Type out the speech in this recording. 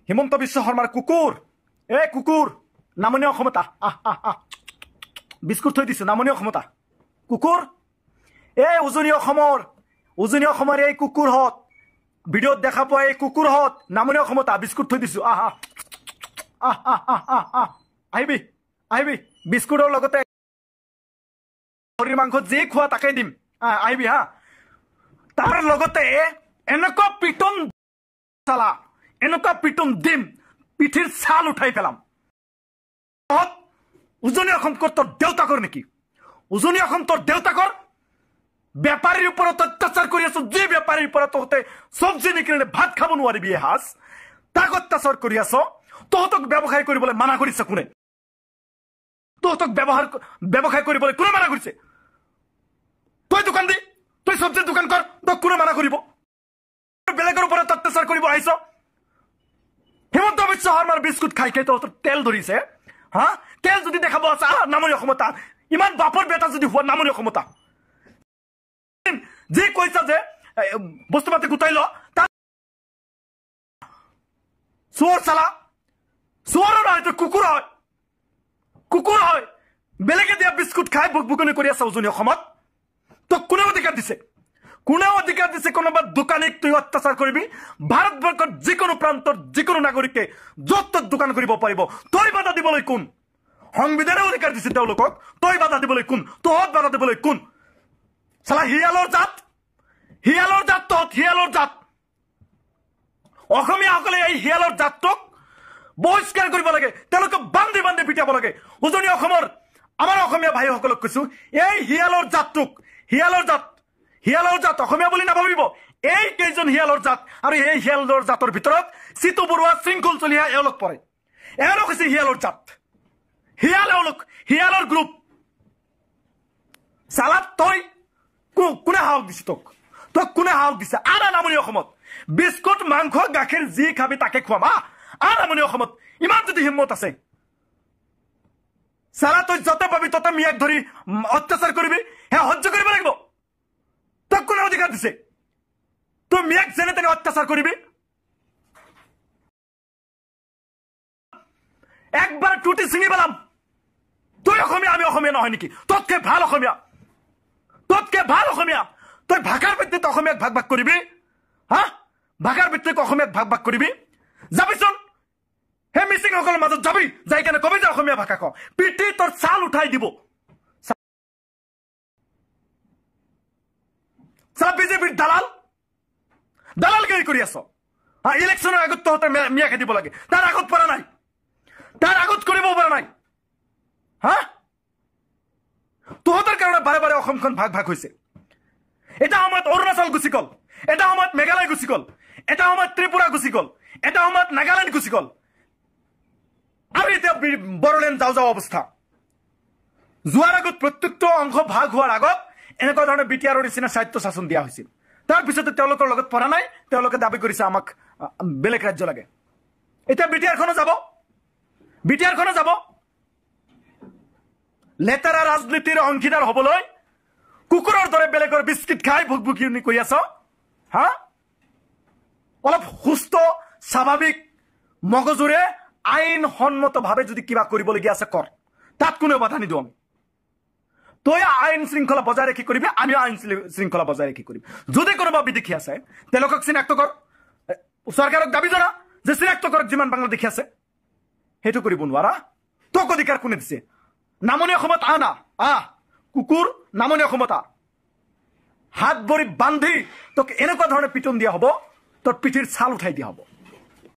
হিমন্ত বিশ্ব শৰ্মাৰ কুকুৰ কুকুৰ নামনীয় ক্ষমতা বিস্কুট থৈ দিছো নামনীয় ক্ষমতা কুকুৰ উজনি অসমৰ এই কুকুৰ হত ভিডিঅ'ত দেখা পোৱা এই কুকুৰ হত নামনীয় ক্ষমতা বিস্কুট থৈ দিছো আহিবি বিস্কুটৰ লগতে হৰিৰ মাংস যি খোৱা তাকে দিম আহিবি হা তাৰ লগতে এনেকুৱা পিটন চালা এনেকুৱা পিটন দিম পিঠিৰ ছাল উঠাই পেলাম উজনি অসম তোৰ দেউতাকৰ নেকি উজনি অসম তোৰ দেউতাকৰ বেপাৰীৰ ওপৰত অত্যাচাৰ কৰি আছো যি বেপাৰীৰ ওপৰত তহঁতে চব্জি নিকিনিলে ভাত খাব নোৱাৰিবি এসাঁজ তাক অত্যাচাৰ কৰি আছ তহঁতক ব্যৱসায় কৰিবলৈ মানা কৰিছে কোনে তহঁতক ব্যৱসায় কৰিবলৈ কোনে মানা কৰিছে তই দোকান দি তই চব্জিৰ দোকান কৰ তোক কোনে মানা কৰিব বেলেগৰ ওপৰত অত্যাচাৰ কৰিব আহিছ হিমন্ত বিশ্ব শৰ্মাৰ বিস্কুট খাই খাই তহঁতৰ তেল ধৰিছে হা তেল যদি দেখাব আছে নামনীয় ক্ষমতা ইমান বাপৰ বেটা যদি হোৱা নামনীয় ক্ষমতা যি কৈছা যে বস্তু পাতি গোটাই ল চোৰ চালা চোৰৰ নহয় তই কুকুৰ হয় বেলেগে দিয়া বিস্কুট খাই বুকবুকনি কৰি আছে উজনি অসমত তোক কোনে অধিকাৰ দিছে কোনোবা দোকানীক তুই অত্যাচাৰ কৰিবি ভাৰতবৰ্ষৰ যিকোনো প্ৰান্তৰ যিকোনো নাগৰিকে য'ত ত'ত দোকান কৰিব পাৰিব তই বাধা দিবলৈ কোন সংবিধানে অধিকাৰ দিছে তেওঁলোকক তই বাধা দিবলৈ কোন তহঁত বাধা দিবলৈ কোন চালা হিয়ালৰ জাত তহঁত হিয়ালৰ জাত অসমীয়াসকলে এই হিয়ালৰ জাতটোক বহিষ্কাৰ কৰিব লাগে তেওঁলোকে বান্ধি পিটাব লাগে উজনি অসমৰ আমাৰ অসমীয়া ভাইসকলক কৈছো এই হিয়ালৰ জাত অসমীয়া বুলি নাভাবিব এই কেইজন হিয়ালৰ জাত আৰু এই হিয়ালৰ জাতৰ ভিতৰত চিতু বৰুৱা শৃংখল চলিহা এওঁলোক পৰে এওঁলোক হৈছে হিয়ালৰ জাত হিয়ালৰ গ্ৰুপ চালা তই কোনে সাহস দিছে তোক কোনে সাহস দিছে নামনীয় অসমত বিস্কুট মাংস গাখীৰ যি খাবি তাকে খুৱাম নামনীয় অসমত ইমান যদি হিম্মত আছে চালা তই যতে পাবি ততে মিয়াক ধৰি অত্যাচাৰ কৰিবি সহ্য কৰিব লাগিব তোক কোনে অধিকাৰ দিছে তই মিয়াক যেনে তেনে অত্যাচাৰ কৰিবি একবাৰ টুটি ছিঙি পেলাম তই অসমীয়া আমি অসমীয়া নহয় নেকি ততকে ভাল অসমীয়া তই ভাষাৰ ভিত্তিত অসমীয়াক ভাগ কৰিবি ভাষাৰ ভিত্তিত অসমীয়াক ভাগ কৰিবি যাবিচোন হে মিচিংসকলৰ মাজত যাবি যাই কেনে কবি যে অসমীয়া ভাষা ক পিটি তোৰ ছাল উঠাই দিব বিজেপিৰ দালালগিৰি কৰি আছ ইলেকশ্যনৰ আগত তহঁতে মিয়া খেদিব লাগে তাৰ আগত পৰা নাই তাৰ আগত কৰিব পৰা নাই তহঁতৰ কাৰণে বাৰে বাৰে অসমখন ভাগ হৈছে এটা সময়ত অৰুণাচল গুচি গল এটা সময়ত মেঘালয় গুচি গল এটা সময়ত ত্ৰিপুৰা গুচি গল এটা সময়ত নাগালেণ্ড গুচি গল আৰু এতিয়া বড়োলেণ্ড যাওঁ অৱস্থা যোৱাৰ আগত প্ৰত্যেকটো অংশ ভাগ হোৱাৰ আগত এনেকুৱা ধৰণে বিটিআৰৰ নিচিনা স্বায়ত্ব শাসন দিয়া হৈছিল তাৰপিছতে তেওঁলোকৰ লগত পৰা নাই তেওঁলোকে দাবী কৰিছে আমাক বেলেগ ৰাজ্য লাগে এতিয়া বিটিআৰখনো যাব লেতেৰা ৰাজনীতিৰ অংশীদাৰ হবলৈ কুকুৰৰ দৰে বেলেগৰ বিস্কিট খাই ভুকভুকিনি কৰি আছ অলপ সুস্থ স্বাভাৱিক মগজুৰে আইনসন্মতভাৱে যদি কিবা কৰিবলগীয়া আছে কৰ তাত কোনেও বাধা নিদিওঁ আমি তই আইন শৃংখলা বজাই ৰাখি কৰিবি আমি আইন শৃংখলা বজাই ৰাখি কৰিম যদি কোনোবা বিদেশী আছে তেওঁলোকক চিনাক্ত কৰ চৰকাৰক দাবী জনা যে চিনাক্ত কৰক যিমান বাংলাদেশী আছে সেইটো কৰিব নোৱাৰা তোক অধিকাৰ কোনে দিছে নামনি অসমত কুকুৰ নামনি অসমত হাত ভৰি বান্ধি তোক এনেকুৱা ধৰণে পিটন দিয়া হ'ব তোৰ পিঠিৰ ছাল উঠাই দিয়া হ'ব